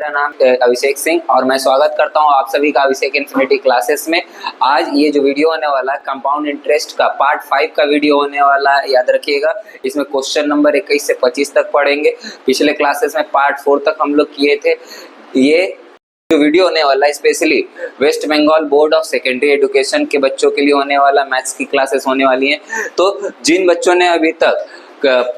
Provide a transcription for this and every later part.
मेरा नाम अभिषेक सिंह और मैं स्वागत करता हूं आप सभी का अभिषेक इन्फिनिटी क्लासेस में। आज ये जो वीडियो होने वाला है कंपाउंड इंटरेस्ट का पार्ट 5 का वीडियो होने वाला है। याद रखिएगा, इसमें क्वेश्चन नंबर 21 से 25 तक पढ़ेंगे। पिछले क्लासेस में पार्ट 4 तक हम लोग किए थे। ये जो वीडियो होने वाला है specially West Bengal Board of Secondary Education के बच्चों के लिए होने वाला, मैथ्स की क्लासेस होने वाली हैं। तो जिन बच्चों ने अभी तक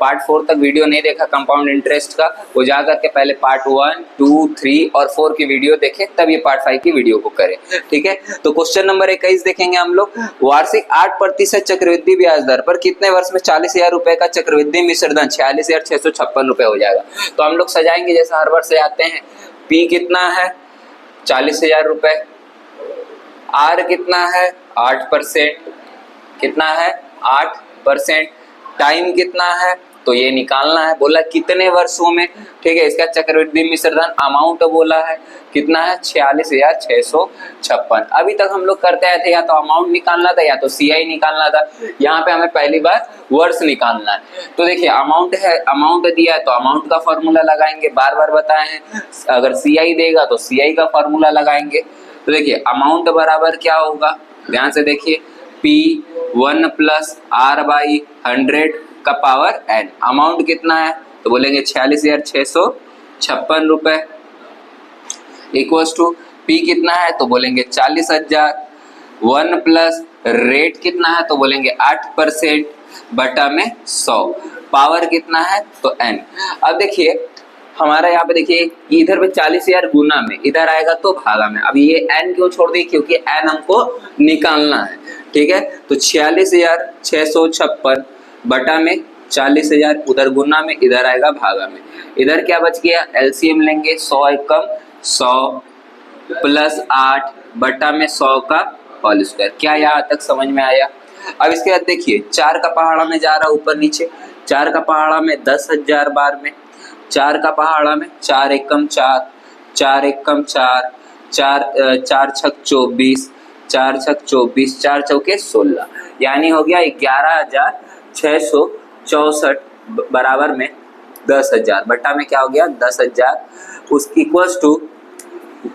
पार्ट 4 तक वीडियो नहीं देखा कंपाउंड इंटरेस्ट का, वो जाकर के पहले पार्ट 1, 2, 3 और 4 की वीडियो देखें, तब ये पार्ट 5 की वीडियो को करें। ठीक है, तो क्वेश्चन नंबर 21 देखेंगे हम लोग। वार्षिक 8% चक्रवृद्धि ब्याज दर पर कितने वर्ष में 40,000 रुपए का चक्रवृद्धि मिश्र धन 46,656 रुपए हो जाएगा। तो हम लोग सजाएंगे जैसे हर वर्ष सजाते हैं। पी कितना है 40,000 रुपए, आर कितना है 8%, कितना है 8%, टाइम कितना है तो ये निकालना है। बोला कितने वर्षों में, ठीक है। इसका चक्रवृद्धि मिश्र धन अमाउंट बोला है कितना है 46,656। अभी तक हम लोग करते आए थे, या तो अमाउंट निकालना था या तो सीआई निकालना था। यहाँ पे हमें पहली बार वर्ष निकालना है। तो देखिए अमाउंट है, अमाउंट दिया है तो अमाउंट का फॉर्मूला लगाएंगे, बार बार बताए हैं। अगर सीआई देगा तो सीआई का फॉर्मूला लगाएंगे। तो देखिए अमाउंट बराबर क्या होगा, ध्यान से देखिए, P1 + R/100 का पावर n। अमाउंट कितना है तो बोलेंगे 46,656 रुपए, इक्वल्स टू P कितना है तो बोलेंगे 40,000, 1 प्लस रेट कितना है तो बोलेंगे 8% बटा में 100, पावर कितना है तो n। अब देखिए हमारा यहाँ पे देखिए इधर पे 40,000 गुना में, इधर आएगा तो भागा में। अब ये n क्यों छोड़ दी, क्योंकि n हमको निकालना है। ठीक है, तो 46,656 बटा में 40,000, उधर गुना में, इधर आएगा भागा में। इधर क्या बच गया, एलसीएम लेंगे, 100 एकम 100 प्लस 8 बटा में 100 का होल स्क्वायर। क्या यहाँ तक समझ में आया। अब इसके बाद देखिए 4 का पहाड़ा में जा रहा ऊपर नीचे, 4 का पहाड़ा में 10,000 बार में, 4 का पहाड़ा में 4 एकम 4, 4 एकम 4, 4 छक 24, 4 छक 24, 4 चौके 16, यानी हो गया 11,664 बराबर में 10,000 बटा में क्या हो गया 10,000, उस इक्वल्स टू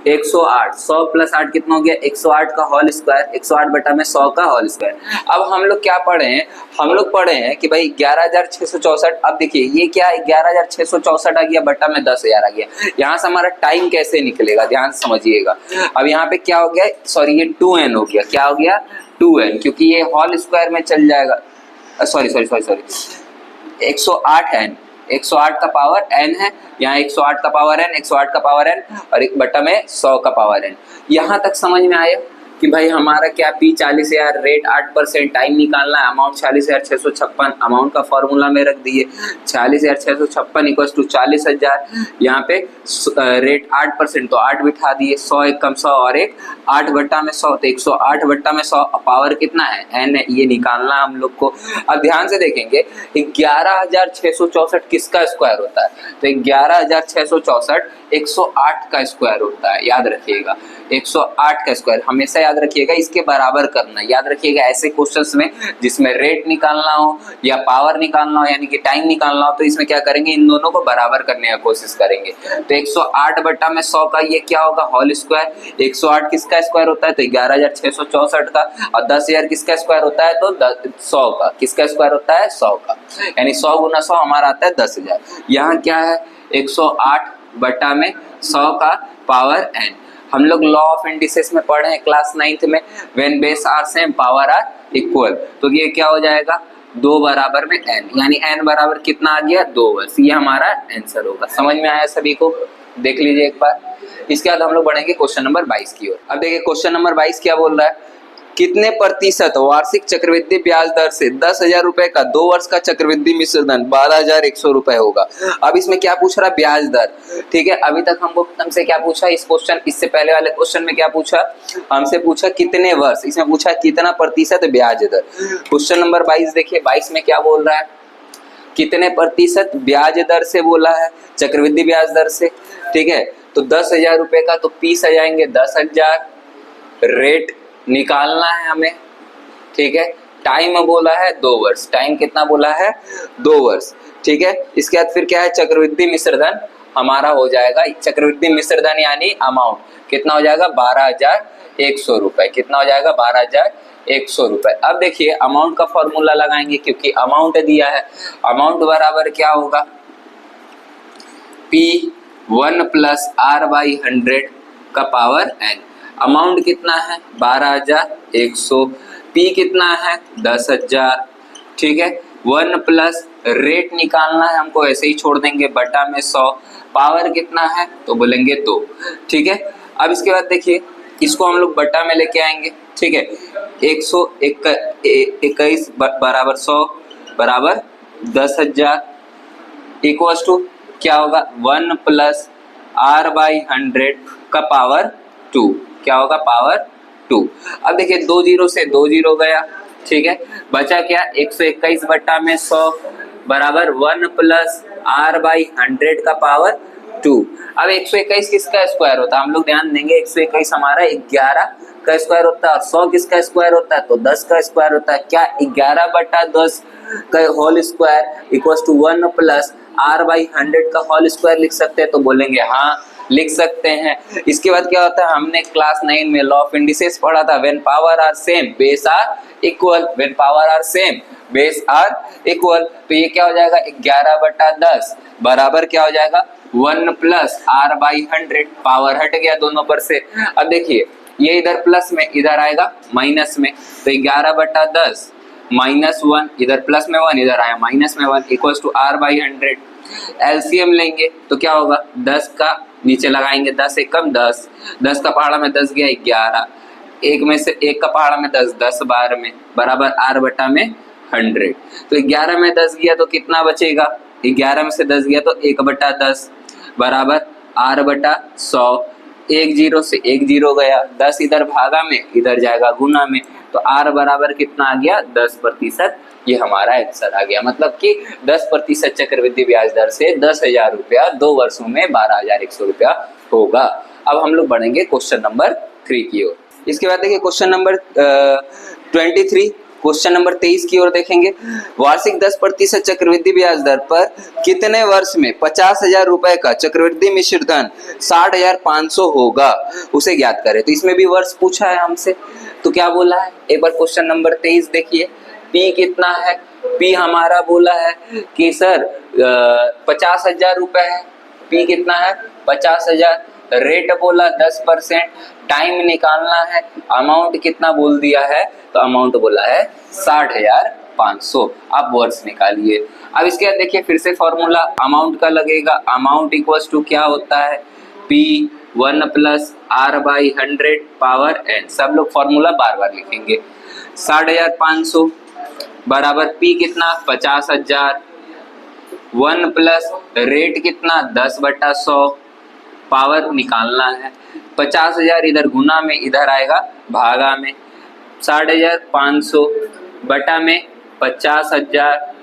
108। 100 प्लस 8 कितना हो गया 108 का होल स्क्वायर, 108 बटा में 100 का होल स्क्वायर। अब हम लोग क्या पढ़े हैं, हम लोग पढ़े हैं कि भाई 11,664। अब देखिए ये क्या है 11,664 आ गया बटा में 10,000 आ गया। यहाँ से हमारा टाइम कैसे निकलेगा, ध्यान समझिएगा। अब यहाँ पे क्या हो गया, सॉरी ये 2n हो गया, क्या हो गया 2n, क्योंकि ये होल स्क्वायर में चल जाएगा। सॉरी 108n, 108 का पावर n है, यहाँ 108 का पावर n, 108 का पावर n और एक बटा में 100 का पावर n। यहाँ तक समझ में आया कि भाई हमारा क्या P 40,000, रेट 8%, टाइम निकालना है, अमाउंट 46,656, अमाउंट का फॉर्मूला में रख दिए 46,656 इक्वल्स टू 40,000, यहाँ पे रेट 8% तो 8 बिठा दिए, 100 एकम 100 और एक 8 बटा में 100, तो 108 बटा में 100, पावर कितना है n है, ये निकालना हम लोग को। अब ध्यान से देखेंगे 11,664 किसका स्क्वायर होता है, तो 11,664 108 का स्क्वायर होता है। याद रखिएगा 108 का स्क्वायर हमेशा याद रखिएगा, इसके बराबर करना। याद रखिएगा ऐसे क्वेश्चंस में जिसमें रेट निकालना हो या पावर निकालना हो, यानी कि टाइम निकालना हो, तो इसमें क्या करेंगे, इन दोनों को बराबर करने की कोशिश करेंगे। तो 108 बटा में 100 का ये क्या होगा होल स्क्वायर। 108 किसका स्क्वायर होता है तो 11,664 का, और 10,000 किसका स्क्वायर होता है तो 100 का, किसका स्क्वायर होता है 100 का, यानी 100 गुना 100 हमारा आता है 10,000। यहाँ क्या है 108 बटा में 100 का पावर n। हम लोग लॉ ऑफ इंडिसेस में पढ़े हैं क्लास 9th में, when base are same power are equal, तो ये क्या हो जाएगा 2 बराबर में n, यानी n बराबर कितना आ गया 2 वर्ष। ये हमारा आंसर होगा। समझ में आया सभी को, देख लीजिए एक बार। इसके बाद हम लोग बढ़ेंगे क्वेश्चन नंबर 22 की ओर। अब देखिए क्वेश्चन नंबर 22 क्या बोल रहा है, कितने प्रतिशत वार्षिक चक्रवृद्धि ब्याज दर से 10,000 रुपए का 2 वर्ष का चक्रवृद्धि मिश्र धन 12,100 रुपए होगा। अब इसमें क्या पूछ रहा है ब्याज दर। ठीक है, अभी तक हमसे क्या पूछा इस क्वेश्चन, इससे पहले वाले क्वेश्चन में क्या पूछा, हमसे पूछा कितने वर्ष, इसमें पूछा कितना प्रतिशत ब्याज दर। क्वेश्चन नंबर 22 देखिए, 22 में क्या बोल रहा है, कितने प्रतिशत ब्याज दर से बोला है, चक्रवृद्धि ब्याज दर से। ठीक है, तो 10,000 रुपए का तो पी से जाएंगे 10,000, रेट निकालना है हमें। ठीक है, टाइम बोला है 2 वर्ष, टाइम कितना बोला है 2 वर्ष। ठीक है, इसके बाद फिर क्या है चक्रवृद्धि मिश्र धन हमारा हो जाएगा चक्रवृद्धि मिश्र धन यानी अमाउंट कितना हो जाएगा 12,100 रुपए। कितना हो जाएगा 12,100 रुपए। अब देखिए अमाउंट का फॉर्मूला लगाएंगे क्योंकि अमाउंट दिया है। अमाउंट बराबर क्या होगा P1 प्लस R/100 का पावर n। अमाउंट कितना है 12,100, P कितना है 10,000, ठीक है। 1 प्लस रेट निकालना है हमको, ऐसे ही छोड़ देंगे बटा में 100, पावर कितना है तो बोलेंगे 2, ठीक है। अब इसके बाद देखिए इसको हम लोग बटा में लेके आएंगे, ठीक है। 121 बराबर 100 बराबर 10,000 इक्वल्स टू क्या होगा 1 प्लस R/100 का पावर 2। क्या होगा पावर 2। अब देखिए 2 जीरो से 2 जीरो गया, ठीक है। बचा क्या 121 बटा में 100 बराबर 1 प्लस R/100 का पावर 2। अब 121 किसका स्क्वायर होता है हम लोग ध्यान देंगे। 121 हमारा 11 का स्क्वायर होता है और 100 किसका स्क्वायर होता है तो 10 का स्क्वायर होता है। क्या 11 बटा 10 का whole square equals to 1 plus R/100 का होल स्क्वायर लिख सकते हैं तो बोलेंगे हाँ लिख सकते हैं। इसके बाद क्या होता है हमने क्लास 9 में लॉ ऑफ इंडिसेस पढ़ा था, when power are same base are equal. When power are same base are equal, तो ये क्या हो जाएगा 11 बटा 10 बराबर क्या हो जाएगा 1 प्लस R/100। पावर हट गया दोनों पर से। अब देखिए ये इधर प्लस में इधर आएगा माइनस में, तो 11 बटा 10 माइनस 1 इधर प्लस में 1 इधर आया माइनस में 1 इक्वल्स टू R/100। एलसीएम लेंगे तो क्या होगा 10 का नीचे लगाएंगे 10 एक कम 10, 10 का पहाड़ा में 10 गया 11, एक में से एक का पहाड़ा में 10, 10 बार में बराबर R बटा में 100। तो 11 में 10 गया तो कितना बचेगा 11 में से 10 गया तो 1 बटा 10 बराबर R बटा 100। 1 जीरो से 1 जीरो गया, 10 इधर भागा में इधर जाएगा गुना में, तो R बराबर कितना आ गया 10%। ये हमारा आंसर आ गया। मतलब कि 10% चक्रवृद्धि ब्याज दर से 10,000 रुपया 2 वर्षों में 12,100 रुपया होगा। अब हम लोग बढ़ेंगे क्वेश्चन नंबर 3 की ओर। इसके बाद देखिए क्वेश्चन नंबर 23, क्वेश्चन नंबर 23 की ओर देखेंगे। वार्षिक 10% चक्रवृद्धि ब्याज दर पर कितने वर्ष में 50,000 रुपए का चक्रवृद्धि मिश्र धन 60,500 होगा, उसे ज्ञात करें। तो इसमें भी वर्ष पूछा है हमसे, तो क्या बोला है एक बार क्वेश्चन नंबर 23 देखिए। P कितना है, P हमारा बोला है कि सर 50,000 रुपए है। P कितना है 50,000, रेट बोला 10%, टाइम निकालना है, अमाउंट कितना बोल दिया है तो अमाउंट बोला है 60,500। आप वर्ष निकालिए। अब इसके बाद देखिए फिर से फॉर्मूला अमाउंट का लगेगा। अमाउंट इक्वल्स टू क्या होता है P1 plus R/100 power n। सब लोग फॉर्मूला बार बार लिखेंगे। 60,500 बराबर P कितना 50,000, 1 प्लस रेट कितना 10 बटा 100, पावर निकालना है। 50,000 इधर गुना में इधर आएगा भागा में, 60,500 बटा में 50,000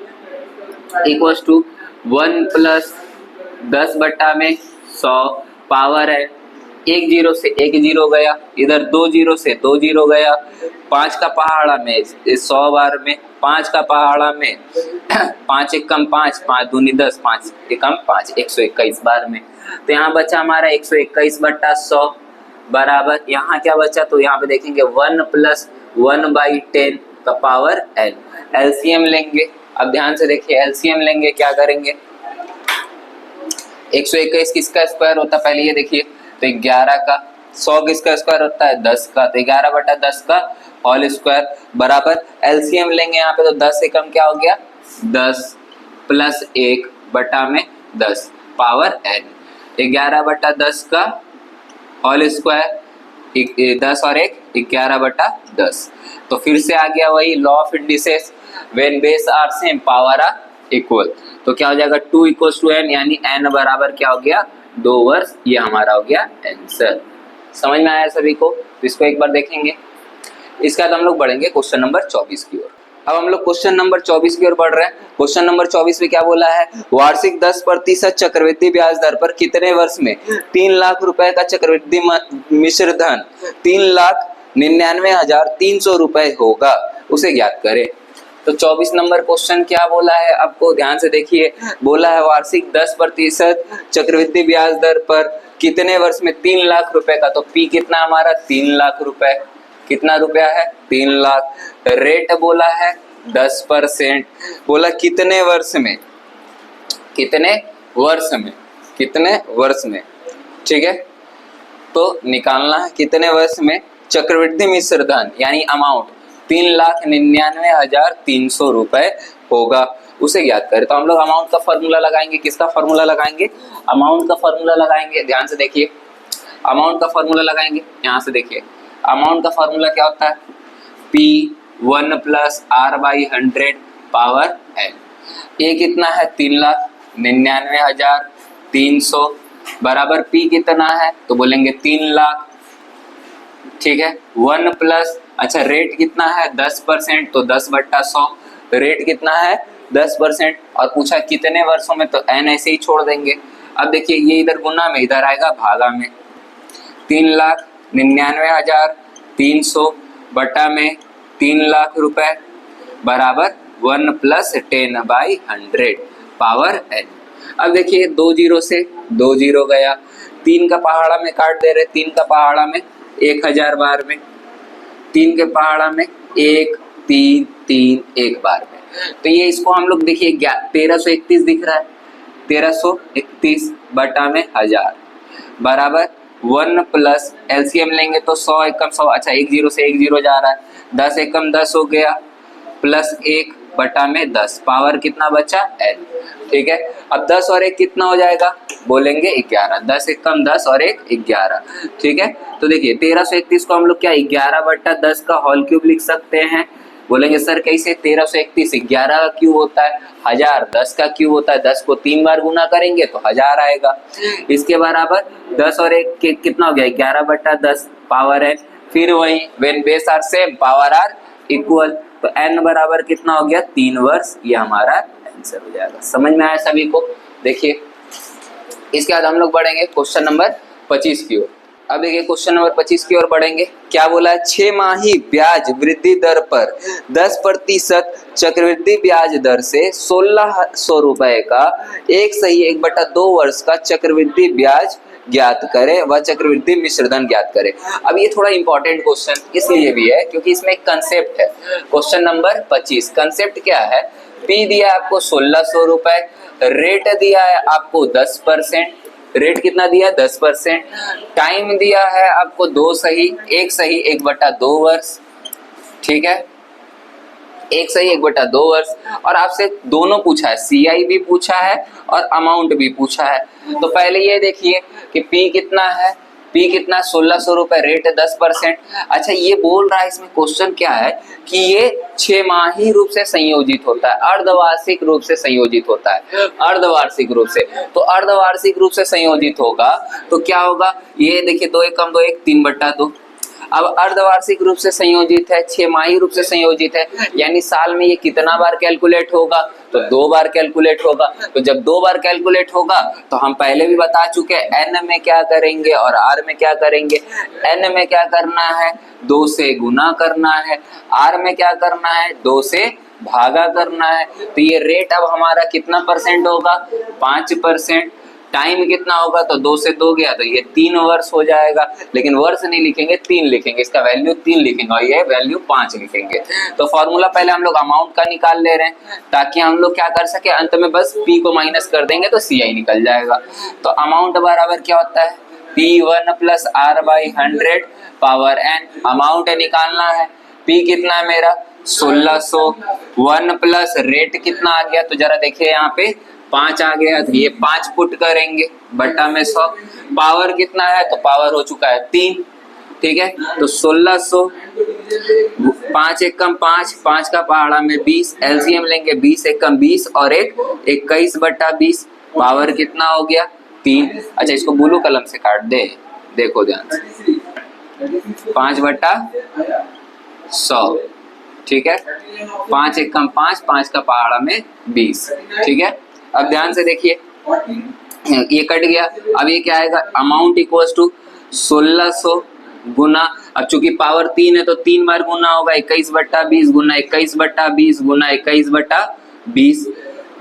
इक्वल्स टू 1 प्लस 10 बटा में 100, पावर है। 1 जीरो से 1 जीरो गया, इधर 2 जीरो से 2 जीरो गया, 5 का पहाड़ा में 100 बार में, 5 का पहाड़ा में 5 एक कम 5, 5 दूनी 10, 5 एक कम 5, 121 बार में। तो यहाँ बचा हमारा 121 बटा 100 बराबर, यहाँ क्या बचा तो यहाँ पे देखेंगे 1 प्लस 1/10 का पावर n। एलसीएम लेंगे। अब ध्यान से देखिए एलसीएम लेंगे क्या करेंगे 121 किसका स्क्वायर होता है पहले ये देखिए, तो 11 का। 100 किसका स्क्वायर होता है 10 का, तो 11 बटा 10 का होल स्क्वायर बराबर एलसीएम लेंगे यहाँ पे, तो 10 से कम क्या हो गया 10 प्लस 1 बटा में 10 पावर n। 11 बटा 10 का होल स्क्वायर 10 और 1 11 बटा 10। तो फिर से आ गया वही law of indices, when base are same power are equal. तो क्या हो जाएगा 2 इक्वल्स टू n, यानी n बराबर क्या हो गया 2 वर्ष। ये हमारा हो गया आंसर। समझ में आया सभी को? तो इसको एक बार देखेंगे। इसके बाद हम लोग बढ़ेंगे क्वेश्चन नंबर 24 की ओर। अब हम लोग क्वेश्चन नंबर 24 की ओर बढ़ रहे हैं। क्वेश्चन नंबर 24 में क्या बोला है, वार्षिक 10% चक्रवृद्धि ब्याज दर पर कितने वर्ष में 3 लाख रुपए का चक्रवृद्धि मिश्र धन 3,99,300 रुपए होगा, उसे ज्ञात करें। तो 24 नंबर क्वेश्चन क्या बोला है आपको, ध्यान से देखिए। बोला है वार्षिक 10% चक्रवृद्धि ब्याज दर पर कितने वर्ष में 3 लाख रुपए का। तो पी कितना हमारा 3 लाख रुपए, कितना रुपया है 3 लाख। रेट बोला है 10%, बोला कितने वर्ष में, कितने वर्ष में, कितने वर्ष में, ठीक है। तो निकालना है कितने वर्ष में चक्रवृद्धि मिश्र धन यानी अमाउंट 3,99,300 रुपए होगा, उसे ज्ञात करें। तो हम लोग अमाउंट का फॉर्मूला लगाएंगे, किसका फॉर्मूला लगाएंगे, अमाउंट का फॉर्मूला लगाएंगे। ध्यान से देखिए, अमाउंट का फॉर्मूला लगाएंगे। यहाँ से देखिए अमाउंट का फॉर्मूला क्या होता है, P1 + R/100 पावर N। ये कितना है 3,99,300 बराबर P कितना है, तो बोलेंगे 3 लाख, ठीक है। 1 प्लस, अच्छा रेट कितना है 10%, तो 10/100, रेट कितना है 10%। और पूछा कितने वर्षों में, तो n ऐसे ही छोड़ देंगे। अब देखिए ये इधर गुना में, इधर आएगा भागा में। 3,99,300 बटा में 3 लाख रुपए बराबर 1 + 10/100 पावर n। अब देखिए 2 जीरो से 2 जीरो गया, 3 का पहाड़ा में काट दे रहे, 3 का पहाड़ा में 1000 बार में, 3 के पहाड़ा में 1 3 3 1 बार में। तो ये इसको हम लोग देखिए 1331 दिख रहा है, 1331 बटा में 1000 बराबर 1 प्लस एलसीएम लेंगे तो 100 एकम 100, अच्छा 1 जीरो से 1 जीरो जा रहा है, 10 एकम 10 हो गया, प्लस 1 बटा में 10, पावर कितना बचा n, ठीक है। अब 10 और 1 कितना हो जाएगा, बोलेंगे 11, 10 एकम 10 और 1 11, ठीक है। तो देखिए 1331 को हम लोग क्या 11/10 का होल क्यूब लिख सकते हैं, बोलेंगे सर कैसे, 1331 11 का क्यूब होता है, 1000 10 का क्यूब होता है, 10 को 3 बार गुना करेंगे तो 1000 आएगा। इसके बराबर 10 और 1 के कितना हो गया 11/10 पावर n, फिर वही when base are same power are equal, तो n बराबर कितना हो गया 3 वर्ष, ये हमारा आंसर हो जाएगा। समझ में आया सभी को। देखिए इसके बाद हम लोग बढ़ेंगे क्वेश्चन नंबर 25 की ओर। अब देखिए क्वेश्चन नंबर 25 की ओर बढ़ेंगे। क्या बोला है, 6 माही ब्याज वृद्धि दर पर 10% चक्रवृद्धि ब्याज दर से 1600 रुपए का 1/2 वर्ष का चक्रवृद्धि ब्याज ज्ञात करें व चक्रवृद्धि मिश्रधन ज्ञात करें। अब ये थोड़ा इंपॉर्टेंट क्वेश्चन इसलिए भी है क्योंकि इसमें एक कंसेप्ट है। क्वेश्चन नंबर 25 कंसेप्ट क्या है, पी दिया है आपको 1600 रुपए, रेट दिया है आपको 10%, रेट कितना दिया है 10%, टाइम दिया है आपको 2 सही 1/2 वर्ष, ठीक है, 1/2 वर्ष। और आपसे दोनों पूछा है, सीआई भी पूछा है और अमाउंट भी पूछा है। तो पहले ये देखिए कि पी कितना है, पी कितना 1600 रुपए, रेट 10%। अच्छा ये बोल रहा है इसमें क्वेश्चन क्या है कि ये 6 माही रूप से संयोजित होता है, अर्धवार्षिक रूप से संयोजित होता है, अर्धवार्षिक रूप से। तो अर्धवार्षिक रूप से संयोजित होगा तो क्या होगा, ये देखिए 2 एकम 2 1 3/2। अब अर्धवार्षिक रूप से संयोजित है, 6 माही रूप से संयोजित है, यानी साल में ये कितना बार कैलकुलेट होगा, तो 2 बार कैलकुलेट होगा। तो जब 2 बार कैलकुलेट होगा तो हम पहले भी बता चुके हैं एन में क्या करेंगे और आर में क्या करेंगे। एन में क्या करना है 2 से गुना करना है, आर में क्या करना है 2 से भागा करना है। तो ये रेट अब हमारा कितना परसेंट होगा 5%, टाइम कितना होगा तो 2 से 2 गया तो ये 3 वर्ष हो जाएगा, लेकिन वर्ष नहीं लिखेंगे 3 लिखेंगे, इसका वैल्यू 3 लिखेंगे और ये वैल्यू 5 लिखेंगे। तो फॉर्मूला पहले हम लोग अमाउंट का निकाल ले रहे हैं ताकि हम लोग क्या कर सके, अंत में बस पी को माइनस कर देंगे तो सी आई निकल जाएगा। तो अमाउंट बराबर क्या होता है P1 + R/100 power n, amount निकालना है, पी कितना है मेरा 1600, 1 प्लस रेट कितना आ गया, तो जरा देखिए यहाँ पे 5 आ गया, तो ये 5 पुट करेंगे बटा में 100, पावर कितना है तो पावर हो चुका है 3, ठीक है। तो 1600 5 एकम 5, 5 का पहाड़ा में 20, एलसीएम लेंगे 20 एकम 20 और 1 21/20, पावर कितना हो गया 3। अच्छा इसको ब्लू कलम से काट दे, देखो ध्यान से 5/100, ठीक है, 5 एकम 5, 5 का पहाड़ा में 20, ठीक है। अब ध्यान से देखिए ये कट गया, अब ये क्या आएगा अमाउंट इक्वल्स टू 1600 गुना, अब चूंकि पावर 3 है तो 3 बार गुना होगा, 21/20 गुना 21/20 गुना 21/20,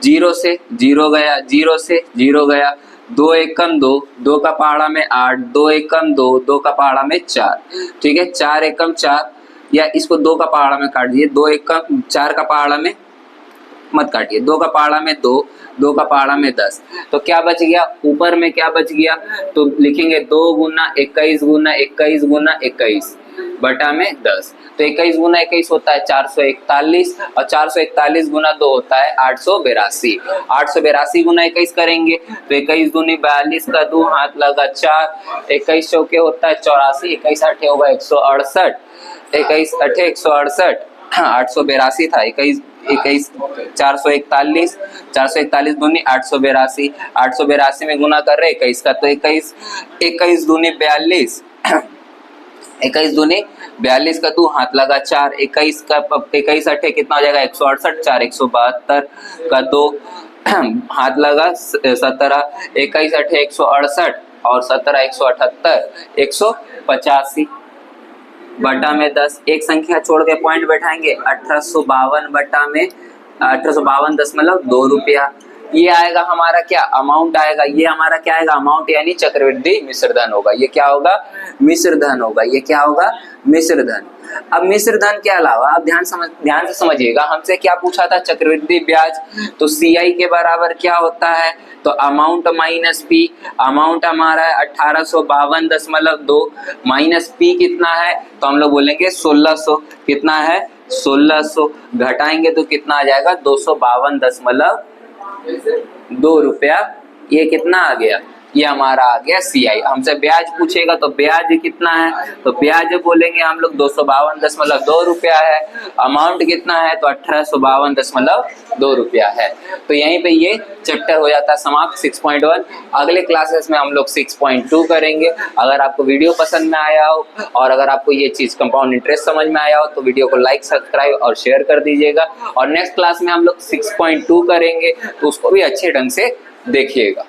0 से 0 गया, 0 से 0 गया, 2 एकम 2, 2 का पहाड़ा में 8, 2 एकम 2, 2 का पहाड़ा में 4, ठीक है, 4 एकम 4, या इसको 2 का पहाड़ा में काट दीजिए, 2 एकम 4 का पहाड़ा में मत काटिए, 2 का पहाड़ा में 2, 2 का पहाड़ा में 10, तो क्या बच गया, ऊपर में क्या बच गया, तो लिखेंगे 2 गुना 21 गुना 21 गुना 21 बटा में 10, तो 21 गुना 21 होता है 441, और 441 गुना 2 होता है 882, 882 गुना 21 करेंगे तो 21 दूनी 42 का 2 हाथ लगा 4, 21 चौके होता है 84, 21 आठे होगा 168, 21 अठे 168, 882 था, 21 441, 441 दूनी 882, 882 में गुना कर रहे 21 का, तो 21 दूनी 42, 21 दूनी 42 का 2 हाथ लगा 4, 21 का 21 अठे कितना हो जाएगा 168, 4 172 का 2 हाथ लगा 17, 21 अठे 168 और 17 178, 185 बटा में 10, एक संख्या छोड़ के पॉइंट बैठाएंगे, 1852 बटा में 1852.2 रुपया, ये आएगा हमारा क्या अमाउंट आएगा, ये हमारा क्या आएगा अमाउंट, यानी चक्रवृद्धि मिश्र धन होगा, ये क्या होगा मिश्र धन होगा, ये क्या होगा मिश्र धन। अब मिश्र धन के अलावा आप ध्यान से समझिएगा, हमसे क्या पूछा था चक्रवृद्धि ब्याज, तो CI के बराबर क्या होता है, तो अमाउंट माइनस पी, अमाउंट हमारा है 1852.2 माइनस पी कितना है, तो हम लोग बोलेंगे 1600, कितना है 1600, घटाएंगे तो कितना आ जाएगा 252.2 रुपया, ये कितना आ गया, ये हमारा आ गया CI। हमसे ब्याज पूछेगा तो ब्याज कितना है, तो ब्याज बोलेंगे हम लोग 252.2 रुपया है, अमाउंट कितना है तो 1852.2 रुपया है। तो यहीं पे ये चैप्टर हो जाता है समाप्त 6.1। अगले क्लासेस में हम लोग 6.2 करेंगे। अगर आपको वीडियो पसंद में आया हो और अगर आपको ये चीज कंपाउंड इंटरेस्ट समझ में आया हो तो वीडियो को लाइक सब्सक्राइब और शेयर कर दीजिएगा, और नेक्स्ट क्लास में हम लोग 6.2 करेंगे तो उसको भी अच्छे ढंग से देखिएगा।